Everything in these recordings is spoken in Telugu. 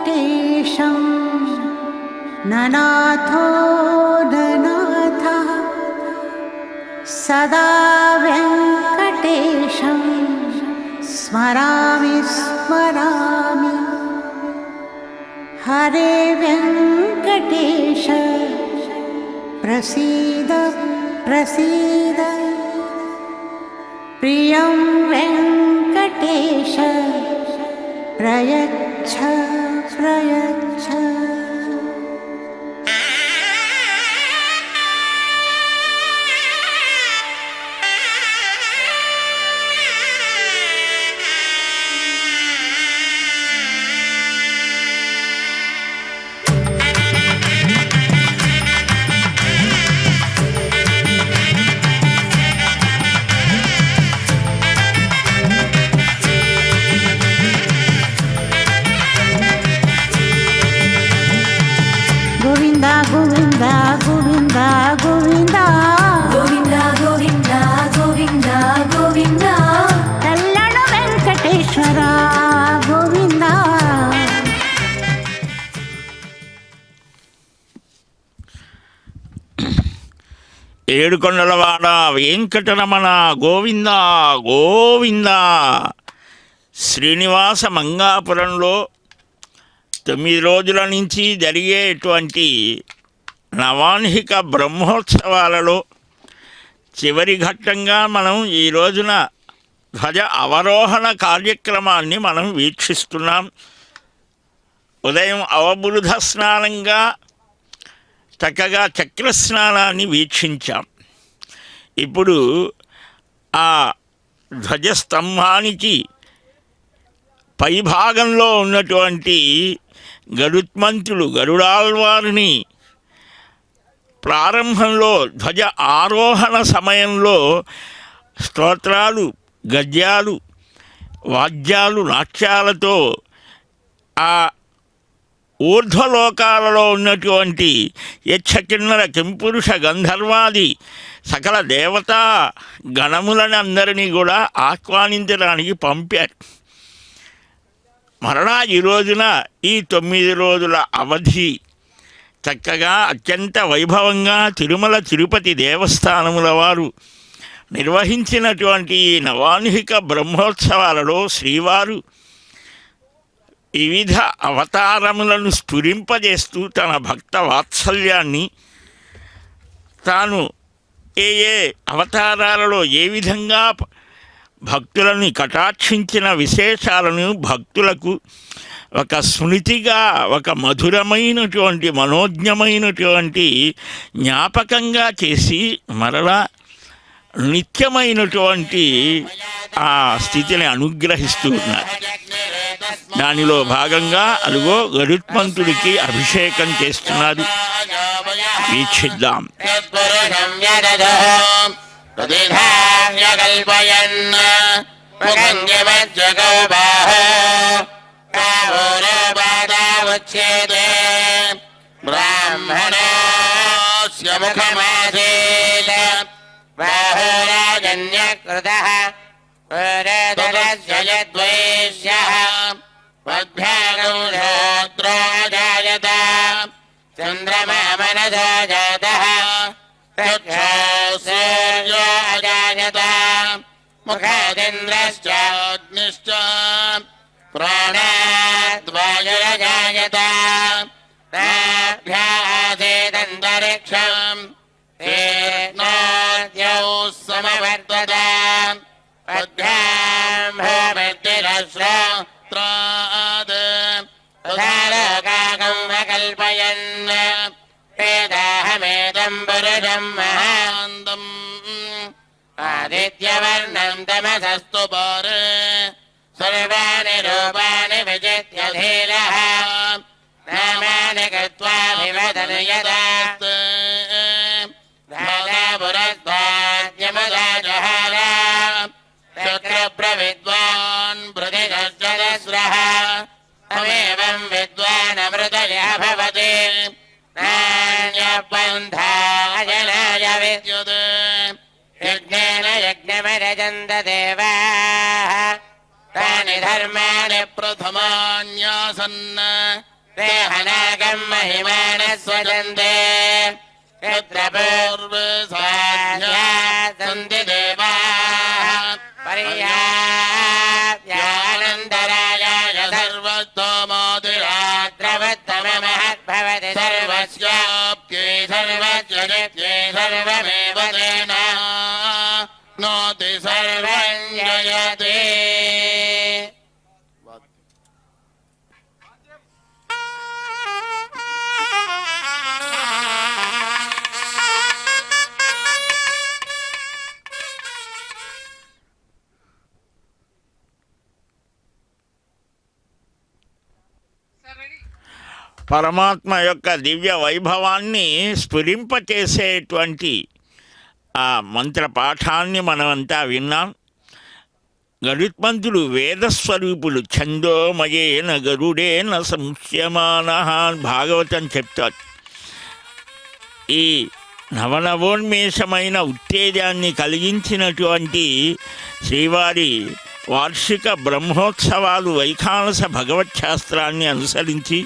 वेङ्कटेशं ननाथो ननाथः सदा वेङ्कटेशं स्मरामि स्मरामि हरे वेङ्कटेश प्रसीद प्रसीद प्रियं वेङ्कटेश प्रयच्छ प्रयच्छ। గోవింద గోవింద గోవింద గోవింద గోవింద గోవింద గోవింద కళ్యాణ వెంకటేశ్వర గోవింద. ఏడుకొండలవాడ వెంకటరమణ గోవింద గోవింద. శ్రీనివాస మంగాపురంలో 9 రోజుల నుంచి జరిగేటువంటి నవాన్హిక బ్రహ్మోత్సవాలలో చివరి ఘట్టంగా మనం ఈ రోజున ధ్వజ అవరోహణ కార్యక్రమాన్ని మనం వీక్షిస్తున్నాం. ఉదయం అవబురుధ స్నానంగా చక్కగా చక్రస్నానాన్ని వీక్షించాం. ఇప్పుడు ఆ ధ్వజస్తంభానికి పైభాగంలో ఉన్నటువంటి గరుత్మంతులు గరుడాల్వారిని ప్రారంభంలో ధ్వజ ఆరోహణ సమయంలో స్తోత్రాలు గద్యాలు వాద్యాలు నాట్యాలతో ఆ ఊర్ధ్వలోకాలలో ఉన్నటువంటి యక్షకిన్నర కింపురుష గంధర్వాది సకల దేవతా గణములని అందరినీ కూడా ఆహ్వానించడానికి పంపారు. మరలా ఈ రోజున ఈ 9 రోజుల అవధి చక్కగా అత్యంత వైభవంగా తిరుమల తిరుపతి దేవస్థానముల వారు నిర్వహించినటువంటి ఈ నవాన్హిక బ్రహ్మోత్సవాలలో శ్రీవారు వివిధ అవతారములను స్ఫురింపజేస్తూ తన భక్త వాత్సల్యాన్ని తాను ఏ ఏ అవతారాలలో ఏ విధంగా భక్తులను కటాక్షించిన విశేషాలను భక్తులకు ఒక స్మృతిగా ఒక మధురమైనటువంటి మనోజ్ఞమైనటువంటి జ్ఞాపకంగా చేసి మరలా నిత్యమైనటువంటి ఆ స్థితిని అనుగ్రహిస్తూ ఉన్నారు. దానిలో భాగంగా అలుగో గరుత్మంతుడికి అభిషేకం చేస్తున్నారు. వీక్షిద్దాం. బ్రాహ్మణస్య ముఖమాసీత బాహురాజన్యకృతః పురధరస్య యద్వైశ్యః వద్భ్యాగం శూద్రో జాయత చంద్రమా మనసో జాతః చక్షో సూర్యో అజాయత ముఖాదింద్రశ్చ అగ్నిశ్చ ప్రాణాద్వాయురజాయత నాభ్యాసేదంతరిక్షం తీర్ణోద్యౌ సమవర్తత పద్భ్యాం భూమిర్తిరస్రోత్రాద్ తథాలోకాకం వకల్పయన్ వేదాహమేదం పురుషం మహాంతం ఆదిత్యవర్ణం తమసస్తు పౌరే సర్వాణి రూపాణి విజిత్య ధీరః నామాని కృత్వాభివదన్ యదాస్తు దాదాపురస్వాద్యముదా జహార శక్రప్రవిద్వాన్ భృతిశ్చదస్రః తమేవం విద్వానమృతయః భవతి నాన్యపంథాయనాయ విద్యుత్ యజ్ఞేన యజ్ఞమరజంత దేవాః తాని ధర్మాణి ప్రథమాన్యాసన్న ते हनागं महिमानः स्वजन्ते यत्र पूर्वे साध्याः सन्ति देवाः पर्याप्यानन्दरायाय सर्वतोमोदिराद्रवत्तममहद्भवति सर्वस्याप्त्यै सर्वजगत्यै सर्वमेव तेन नोति सर्वं जयति పరమాత్మ యొక్క దివ్య వైభవాన్ని స్ఫురింపచేసేటువంటి ఆ మంత్రపాఠాన్ని మనమంతా విన్నాం. గరుత్మంతుడు వేదస్వరూపులు, ఛందోమయేన గరుడేన సంస్యమాన భాగవతం చెప్తాడు. ఈ నవనవోన్మేషమైన ఉత్తేజాన్ని కలిగించినటువంటి శ్రీవారి వార్షిక బ్రహ్మోత్సవాలు వైఖానస భగవత్ శాస్త్రాన్ని అనుసరించి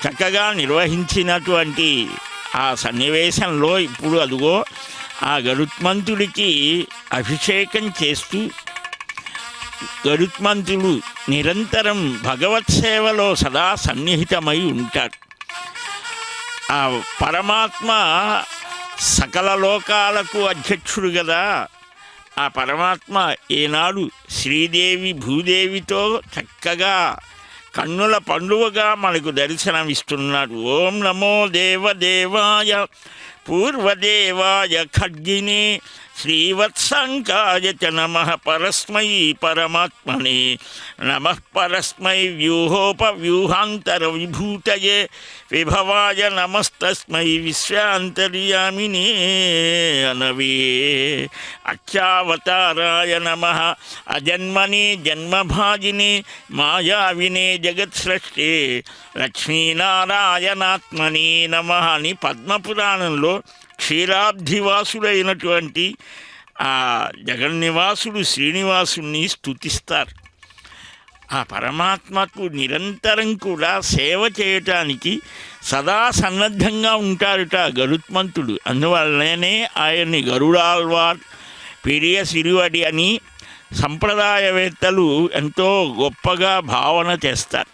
చక్కగా నిర్వహించినటువంటి ఆ సన్నివేశంలో ఇప్పుడు అదుగో ఆ గరుత్మంతుడికి అభిషేకం చేస్తూ గరుత్మంతుడు నిరంతరం భగవత్ సేవలో సదా సన్నిహితమై ఉంటాడు. ఆ పరమాత్మ సకల లోకాలకు అధ్యక్షుడు కదా. ఆ పరమాత్మ ఈనాడు శ్రీదేవి భూదేవితో చక్కగా కన్నుల పండువగా మనకు దర్శనమిస్తున్నాడు. ఓం నమో దేవదేవాయ పూర్వదేవాయ ఖడ్గిని శ్రీవత్సంకాయ చ నమః పరస్మై పరమాత్మనే నమః పరస్మై వ్యూహోపవ్యూహాంతర విభూతయే విభవాయ నమస్తస్మై విశ్వాంతర్యామినే అనవే అక్షావతారాయ నమః అజన్మనే జన్మభాజినే మాయావినే జగత్సృష్టే లక్ష్మీనారాయణాత్మనే నమః అని పద్మపురాణంలో క్షీరాబ్ధివాసుడైనటువంటి ఆ జగన్నివాసుడు శ్రీనివాసుని స్తుతిస్తారు. ఆ పరమాత్మకు నిరంతరం కూడా సేవ చేయటానికి సదా సన్నద్ధంగా ఉంటారుట గరుత్మంతుడు. అందువల్లనే ఆయన్ని గరుడాల్వార్ పెరియ సిరివడి అని సంప్రదాయవేత్తలు ఎంతో గొప్పగా భావన చేస్తారు.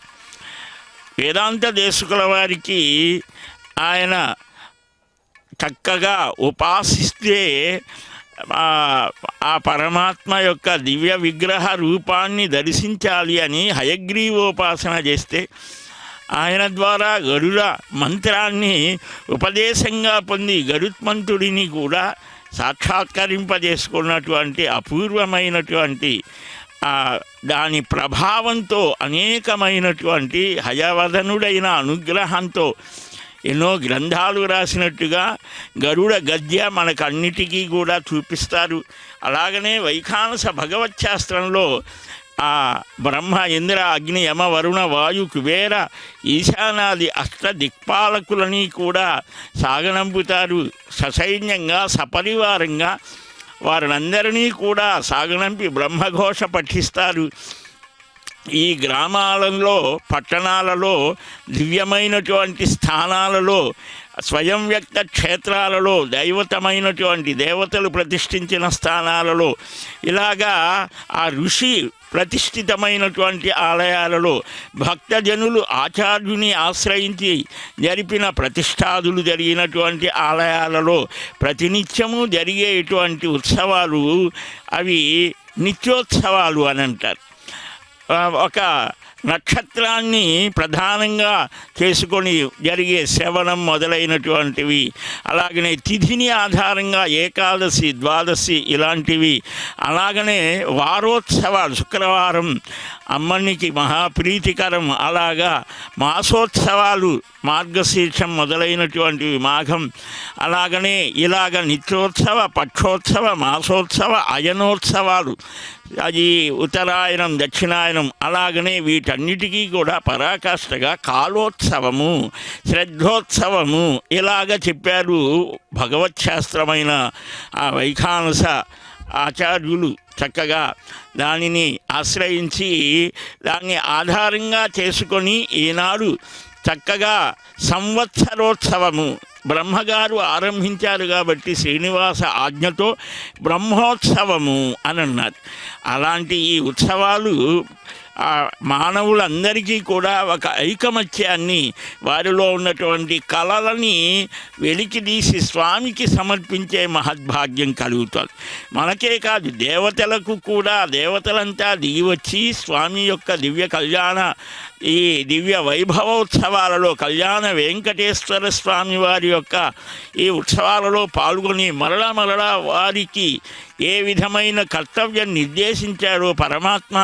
వేదాంత దేశకుల వారికి ఆయన చక్కగా ఉపాసిస్తే ఆ పరమాత్మ యొక్క దివ్య విగ్రహ రూపాన్ని దర్శించాలి అని హయగ్రీవోపాసన చేస్తే ఆయన ద్వారా గరుడ మంత్రాన్ని ఉపదేశంగా పొంది గరుత్మంతుడిని కూడా సాక్షాత్కరింపజేసుకున్నటువంటి అపూర్వమైనటువంటి దాని ప్రభావంతో అనేకమైనటువంటి హయవదనుడైన అనుగ్రహంతో ఎన్నో గ్రంథాలు రాసినట్టుగా గరుడ గద్య మనకన్నిటికీ కూడా చూపిస్తారు. అలాగనే వైఖానస భగవత్ శాస్త్రంలో ఆ బ్రహ్మ ఇంద్ర అగ్ని యమ వరుణ వాయు కుబేర ఈశానాది అష్ట దిక్పాలకులని కూడా సాగనంపుతారు. ససైన్యంగా సపరివారంగా వారినందరినీ కూడా సాగనంపి బ్రహ్మఘోష పఠిస్తారు. ఈ గ్రామాలలో పట్టణాలలో దివ్యమైనటువంటి స్థానాలలో స్వయం వ్యక్త క్షేత్రాలలో దైవతమైనటువంటి దేవతలు ప్రతిష్ఠించిన స్థానాలలో ఇలాగా ఆ ఋషి ప్రతిష్ఠితమైనటువంటి ఆలయాలలో భక్తజనులు ఆచార్యుని ఆశ్రయించి జరిపిన ప్రతిష్ఠాదులు జరిగినటువంటి ఆలయాలలో ప్రతినిత్యము జరిగేటువంటి ఉత్సవాలు అవి నిత్యోత్సవాలు అని అంటారు. ఒక నక్షత్రాన్ని ప్రధానంగా చేసుకొని జరిగే శ్రవణం మొదలైనటువంటివి, అలాగనే తిథిని ఆధారంగా ఏకాదశి ద్వాదశి ఇలాంటివి, అలాగనే వారోత్సవాలు శుక్రవారం అమ్మనికి మహాప్రీతికరం, అలాగా మాసోత్సవాలు మార్గశీర్షం మొదలైనటువంటివి మాఘం, అలాగనే ఇలాగ నిత్యోత్సవ పక్షోత్సవ మాసోత్సవ అయనోత్సవాలు, అది ఉత్తరాయణం దక్షిణాయనం, అలాగనే వీటన్నిటికీ కూడా పరాకాష్ఠగా కాలోత్సవము శ్రద్ధోత్సవము ఇలాగ చెప్పారు భగవత్ శాస్త్రమైన ఆ వైఖానస ఆచార్యులు. చక్కగా దానిని ఆశ్రయించి దాన్ని ఆధారంగా చేసుకొని ఈనాడు చక్కగా సంవత్సరోత్సవము బ్రహ్మగారు ఆరంభించారు కాబట్టి శ్రీనివాస ఆజ్ఞతో బ్రహ్మోత్సవము అని అన్నారు. అలాంటి ఈ ఉత్సవాలు మానవులందరికీ కూడా ఒక ఐకమత్యాన్ని, వారిలో ఉన్నటువంటి కళలని వెలికితీసి స్వామికి సమర్పించే మహద్భాగ్యం కలుగుతుంది. మనకే కాదు, దేవతలకు కూడా, దేవతలంతా దిగి వచ్చి స్వామి యొక్క దివ్య కళ్యాణ, ఈ దివ్య వైభవోత్సవాలలో, కళ్యాణ వెంకటేశ్వర స్వామి వారి యొక్క ఈ ఉత్సవాలలో పాల్గొని మరలా వారికి ఏ విధమైన కర్తవ్యం నిర్దేశించారో పరమాత్మ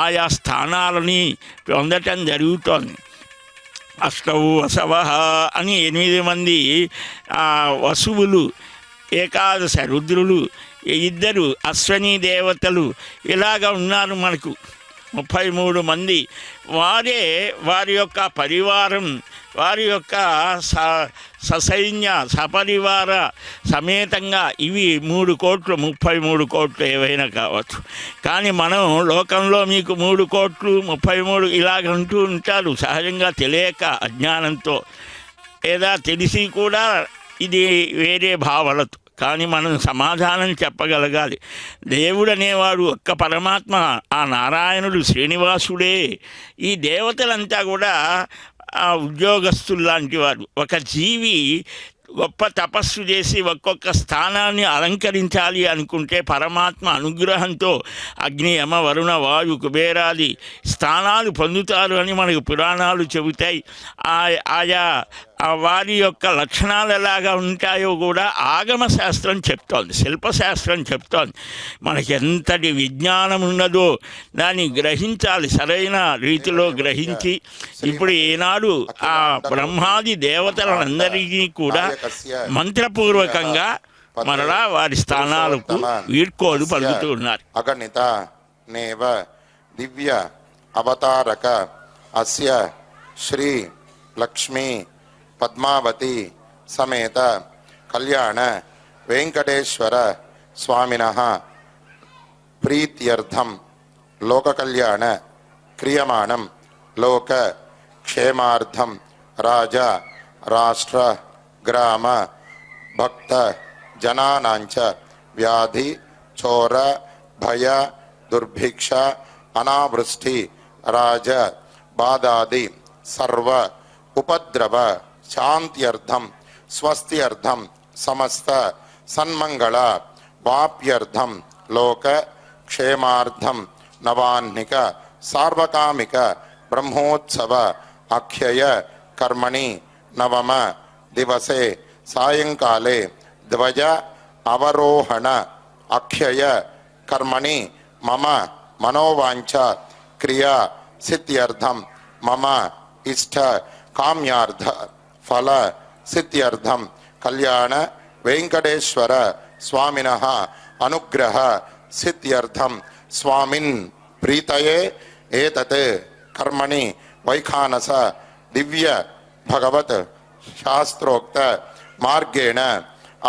ఆయా స్థానాలని పొందటం జరుగుతోంది. అష్టౌ వసవ అని 8 మంది వసువులు, ఏకాదశ రుద్రులు, 2 అశ్వనీ దేవతలు ఇలాగ ఉన్నారు మనకు. 33 మంది. వారి యొక్క పరివారం, వారి యొక్క ససైన్య సపరివార సమేతంగా ఇవి 3 కోట్లు, 33 కోట్లు ఏవైనా కావచ్చు. కానీ మనం లోకంలో మీకు 3 కోట్లు 33 ఇలాగంటూ ఉంటారు సహజంగా, తెలియక అజ్ఞానంతో, లేదా తెలిసి కూడా ఇది వేరే భావనతో. కానీ మనం సమాధానం చెప్పగలగాలి. దేవుడు అనేవాడు ఒక్క పరమాత్మ, ఆ నారాయణుడు శ్రీనివాసుడే. ఈ దేవతలంతా కూడా ఉద్యోగస్తులు లాంటి వారు. ఒక జీవి గొప్ప తపస్సు చేసి ఒక్కొక్క స్థానాన్ని అలంకరించాలి అనుకుంటే పరమాత్మ అనుగ్రహంతో అగ్ని, యమ, వరుణ, వాయు, కుబేరాది స్థానాలు పొందుతారు అని మనకు పురాణాలు చెబుతాయి. ఆయా వారి యొక్క లక్షణాలు ఎలాగా ఉంటాయో కూడా ఆగమ శాస్త్రం చెప్తోంది, శిల్పశాస్త్రం చెప్తోంది. మనకి ఎంతటి విజ్ఞానం ఉన్నదో దాన్ని గ్రహించాలి, సరైన రీతిలో గ్రహించి. ఇప్పుడు ఈనాడు ఆ బ్రహ్మాది దేవతలందరికీ కూడా మంత్రపూర్వకంగా మరలా వారి స్థానాలకు వీడ్కోలు పలుకుతూ ఉన్నారు. అగణిత నేవ దివ్య అవతారక అస్య శ్రీ లక్ష్మీ పద్మావతి సమేత కళ్యాణ వెంకటేశ్వర స్వామినః ప్రీత్యర్థం లోక కళ్యాణ క్రియమాణం లోక క్షేమార్థం రాజ రాష్ట్ర గ్రామ భక్త జనానాంచ వ్యాధి చోర భయ దుర్భిక్ష అనావృష్టి రాజ బాధాది సర్వ ఉపద్రవ శాంత్యర్థం స్వస్త్యర్థం సమస్త సన్మంగళ వాప్యర్థం లోక క్షేమార్థం నవాహ్నిక సార్వకామిక బ్రహ్మోత్సవ అక్షయ కర్మణి నవమ దివసే సాయంకాలే ధ్వజ అవరోహణ అక్షయ కర్మణి మమ మనోవాంఛ క్రియా సిద్ధ్యర్థం మమ ఇష్ట కామ్యార్థ ఫల సిద్ధ్యర్థం కళ్యాణ వెంకటేశ్వర స్వామినః అనుగ్రహ సిద్ధ్యర్థం స్వామిన్ ప్రీతయే ఏతత్ కర్మణి వైఖానస దివ్య భగవత్ శాస్త్రోక్త మార్గేణ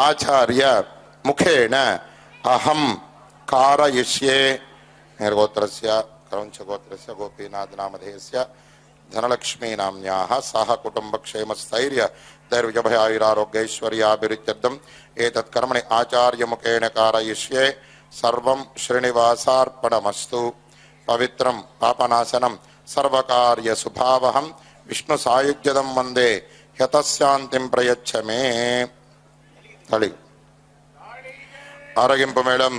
ఆచార్య ముఖేన అహం కారయిష్యే. గోత్రస్య కరంచ గోత్రస్య గోపీనాథ్ నామధేయస్య ధనలక్ష్మీ నామ్యాః సహ కుటుంబక్షేమస్థైర్య ధైర్యభయాయురారోగ్యైశ్వర్యాభివృద్ధ్యర్థం ఏతత్ కర్మణి ఆచార్య ముఖేన కారయిష్యే. సర్వం శ్రీనివాసార్పణమస్తు. పవిత్రం పాపనాశనం సర్వకార్య శుభావహం విష్ణు సాయుజ్యదం వందే హ్యతశాంతిం ప్రయచ్చ మే. తడి ఆరగింపు మేడం.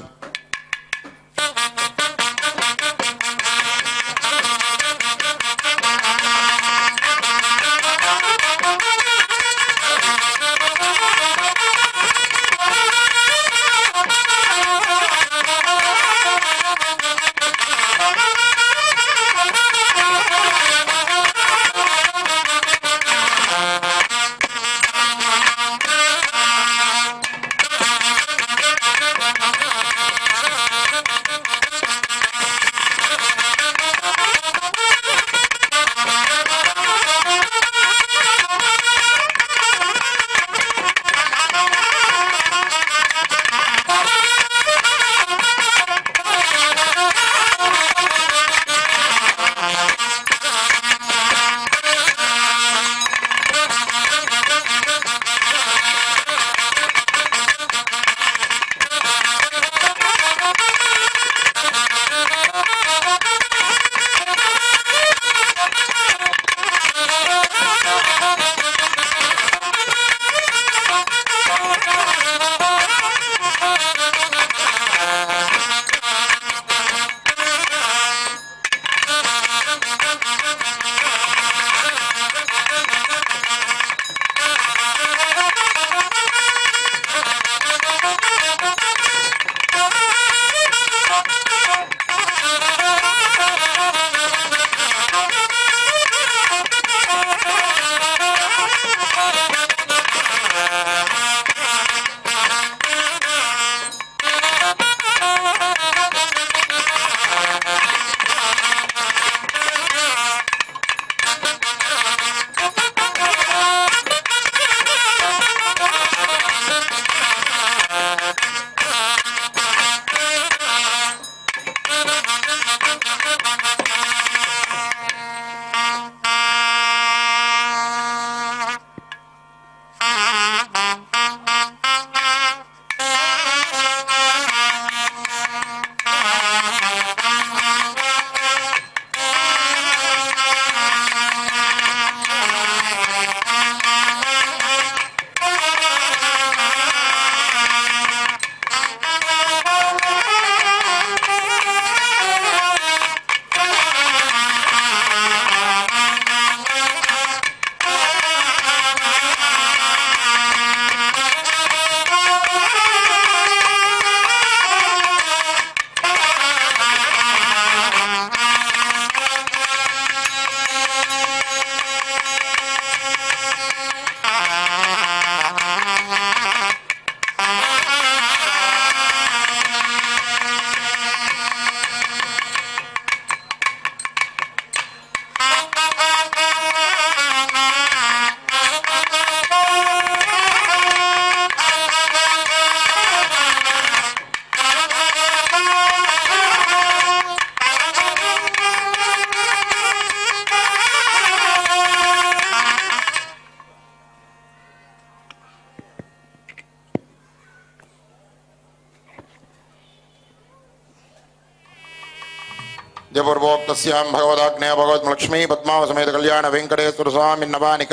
जपूर्वोक्तस्यां भगवदाग्नेय भगवद्लक्ष्मी पद्मावसमेत कल्याण वेंकटेश्वर स्वामी नवानिक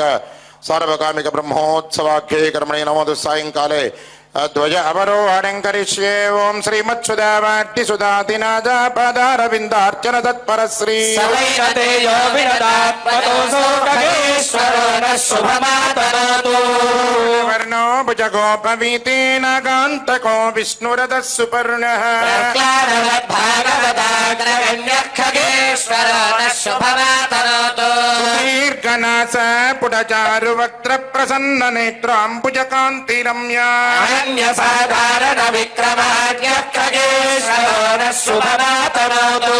सार्वकामिक ब्रह्मोत्सवाख्ये कर्मणे नमो सायंकाले ध्वज अवरोहणं करिष्ये। ओं श्रीमत्सुधावाट्टिसुधातिनादा पदारविन्दार्चन तत्पर श्री सवैनतेयो विनदात्मतोऽसो खगेश्वरो नः शुभमातनोतु। वर्णो भुजगोपवीतेन गान्तको विष्णुरथः सुपर्णः भागवताग्रगण्यः खगेश्वरो नः शुभमातनोतु। दीर्घनास पुटचारुवक्त्र प्रसन्ननेत्राम्बुजकान्तिरम्या अन्यसाधारण विक्रमाद्यः खगेश्वरो नः शुभमातनोतु।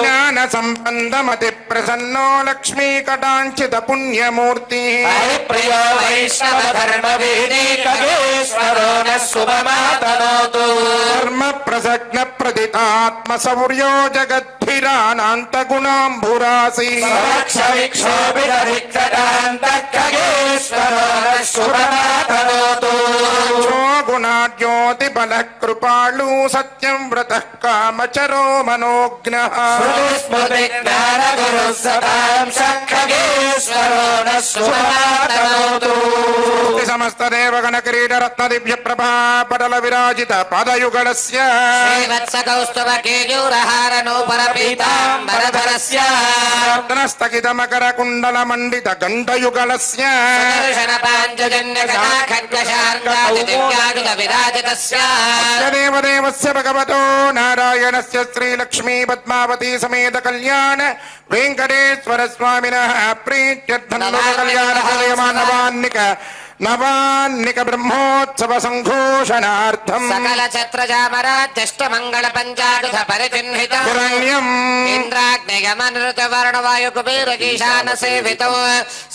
ज्ञानसम्पन्नमति प्रसन्नो लक्ष्मीकटाञ्चित पुण्यमूर्तिः हरिप्रियो वैष्णवधर्मवेदी खगेश्वरो नः शुभमातनोतु। धर्मप्रसज्ञ प्रदितात्मसौर्यो जगद्भिरानान्तगुणाम्भुरासि क्षोभितरिक्तकान्तः खगेश्वरो नः शुभमातनोतु। गुणाद्योतिबलकृपालु सत्यं व्रतः कामचरो मनोज्ञः स्मृतिज्ञानगुरुः सदांशः खगेश्वरो नः शुभमातनोतु। समस्तदेवगणकिरीटरत्नदिव्यप्रभा पटल विराजित पादयुगलस्य श्रीवत्सकौस्तुभकेयूरहारनूपरपीताम्बरधरस्य रत्नस्थगितमकरकुण्डलमण्डित गण्डयुगलस्य विराजितस्य देवदेवस्य भगवतो नारायणस्य श्रीलक्ष्मी पद्मावती समेत कल्याण वेंकटेश्वर स्वामिनः प्रीत्यर्थं कल्याण नवान्निक ब्रह्मोत्सव संघोषणार्थं सकल छत्रजामराज्यष्ट मंगल पंचायुध परिचिह्नितं हिरण्यम् इंद्राग्निगमनृत वर्णवायु कुबेर ईशान सेवितो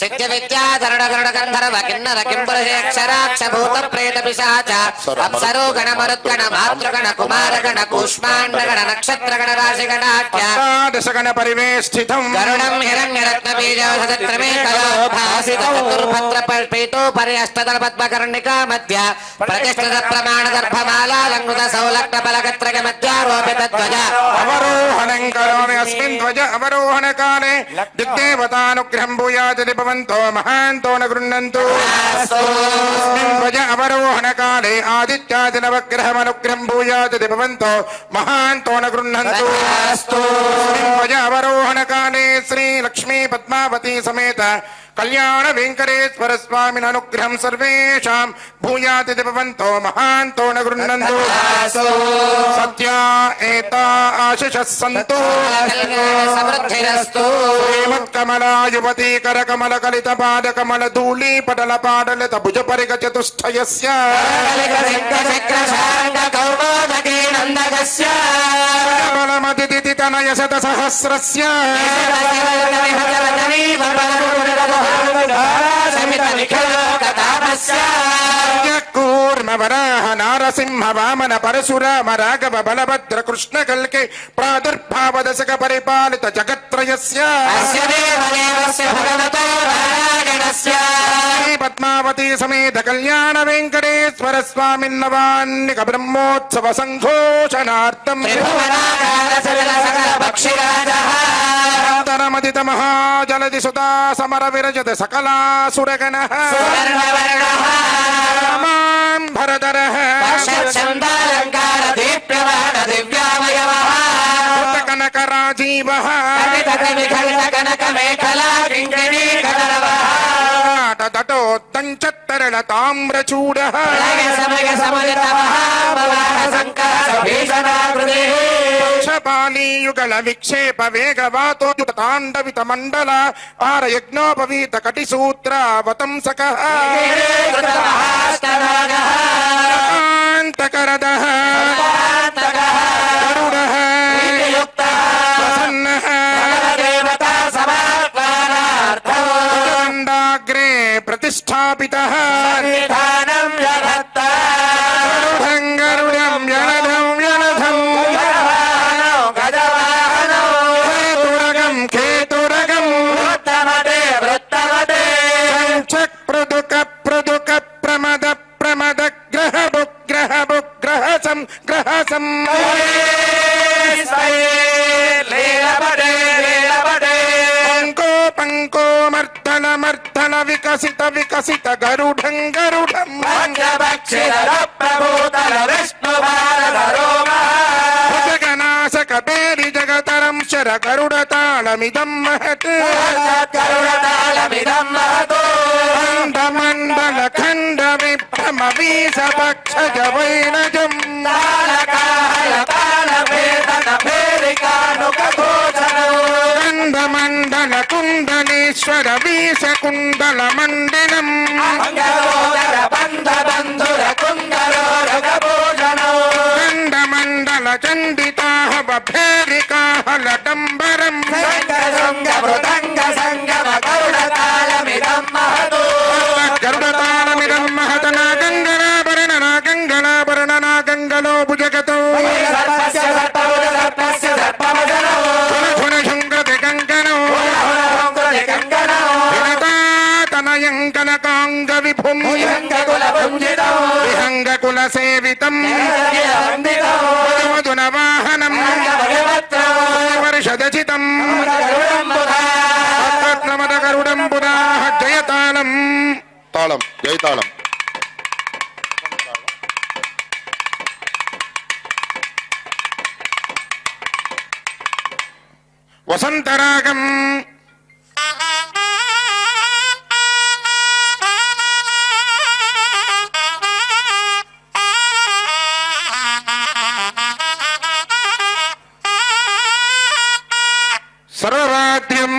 सिद्ध विद्याधरण गरुड़ गंधर्व किन्नर किंपुरुषेक्षराक्ष भूत प्रेत पिशाच अप्सरो गण मरुद्गण मातृगण कुमारगण कूष्माण्डगण नक्षत्रगण राशिगणाख्य दशगण परिवेष्टितं गरुडं हिरण्यरत्न बीजौषधत्रमेकयो भासित चतुर्भद्र पल्पितो अष्टदल पद्मकर्णिका मध्य प्रतिष्ठित प्रमाण दर्भमाला लंघुत सौलग्न फलकत्रक मध्यारोपित ध्वज अवरोहणं करोमि अस्मिन् ध्वज अवरोहण काले दिग्देवतानुग्रहं भूयात् भवन्तो महान्तो न गृह्णन्तु। अस्मिन् ध्वज अवरोहण काले आदित्यादिनवग्रहमनुग्रहं भूयात् भवन्तो महान्तो न गृह्णन्तु। अस्मिन् ध्वज अवरोहण काले श्री लक्ष्मी पद्मावती समेत कल्याण वेंकटेश्वर स्वामिन अनुग्रहं सर्वेषां भूयात् भवन्तो महान्तो न गृह्णन्तु। सत्या एता आशिषः सन्तु समृद्धिरस्तु। श्रीमत्कमला युवती करकमलकलित पादकमल धूली पटल पाडलित भुज परिग चतुष्टयस्य बलमतिथि तनय शत सहस्रस्य कूर्म वराह नारसिंह वामन परशुराम राघव बलभद्र कृष्ण कल्के प्रादुर्भाव दशक परिपालित जगत्त्रयस्य पद्मावती समेत कल्याण वेंकटेश्वर स्वामी नवान्निक ब्रह्मोत्सव संघोषणार्थं तरमदित महाजलधि सुता समर विरजत सकलासुरगणः रामान् भरतरः कनक राजीवः तटोत्तञ्चत्तरण ताम्रचूडः पालीयुगल विक्षेप वेगवातो तांडवित मंडल पार यज्ञोपवीत कटिसूत्रावतंसकः कांतकरदः गरुडः प्रसन्नः दण्डाग्रे प्रतिष्ठापितः गरुडं जलधं जलधं केतुरगं प्रदुक प्रदुक प्रमद प्रमद ग्रह बुग्रह बुग्रह सं ग्रह सं పంకోమర్దన మర్దన వికసిత వికసిత గరుడం గరుడం భుజగనాశక పేరి జగతరం శర గరుడ తాళమిదం మహత్ మండల ఖండ విభ్రమ వీస పక్షజ వైనజం మండల కుండలేశ్వర వీస కుండల మండినం మండల చండితాహవ భేరికాహలడంబరం గరుడతాళమిదం మహత నాగంగలాభరణ నాగంగలాభరణ నాగంగలో భుజగతో గుణశృంగతి కంకణో వినతాతనయం కనకాంగ విభుం విహంగకుల సేవితం మధుమధున వాహనం వర్షదచితం రత్నమద గరుడం పురాహ జయతాళం తాళం జయతాళం వసంతరాగం సర్వవాద్యం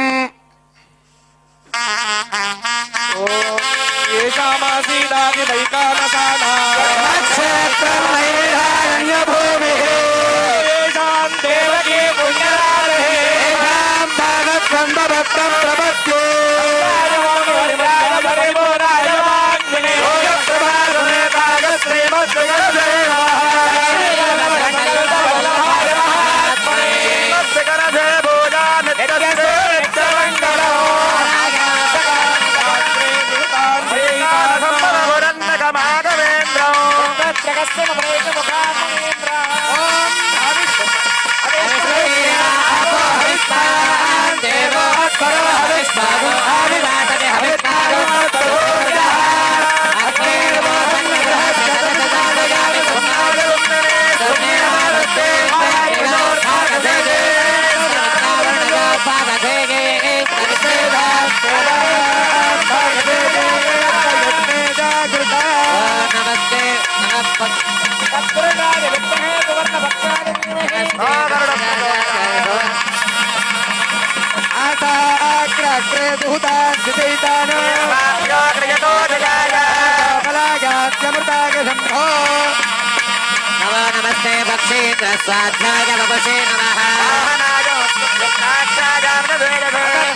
నమస్తే భక్షేంద్ర స్వాధ్యాయ వపసే నమః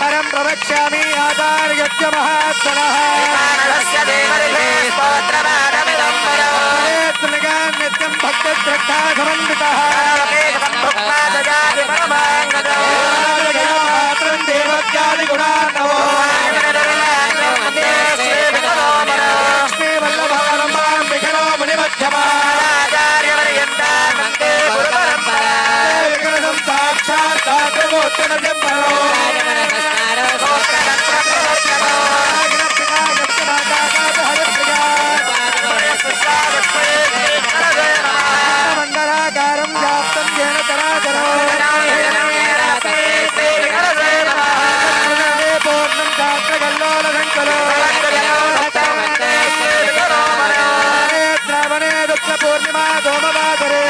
పరం ప్రవక్ష్యామి ఆచార్యస్య మహాత్మనః నిత్యం భక్త శ్రద్ధా సమన్వితః దేవత్యాది గుణార్ణవో లక్ష్మీ వల్లభారంభాం విఘ్నో మునిమధ్యమా సాక్షాత్ మండలాకారం వ్యాప్తం జన చరాచరో పూర్ణం శాస్త్రగల్లోల సంకలో శ్రావణే దుఃఖ పూర్ణిమా సోమవాసరే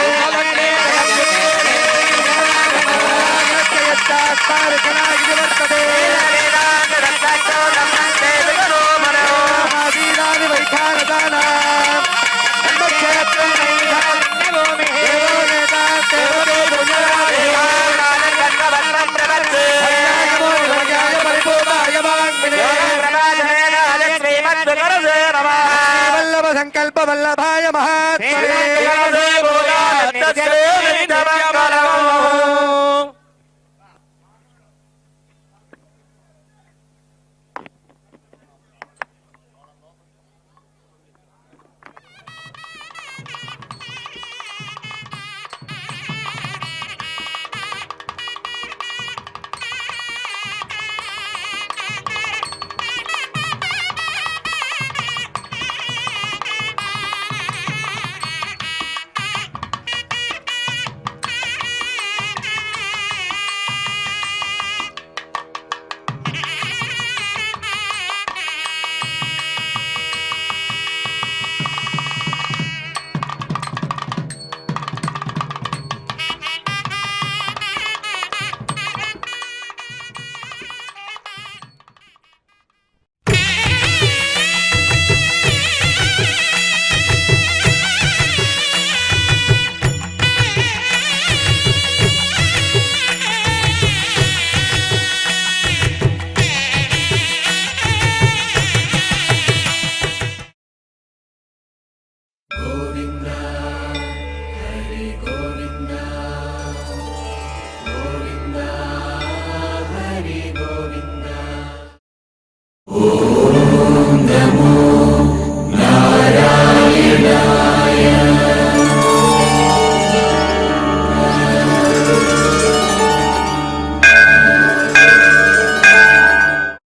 సంకల్ప వల్లభాయ మహాత్మనే నమో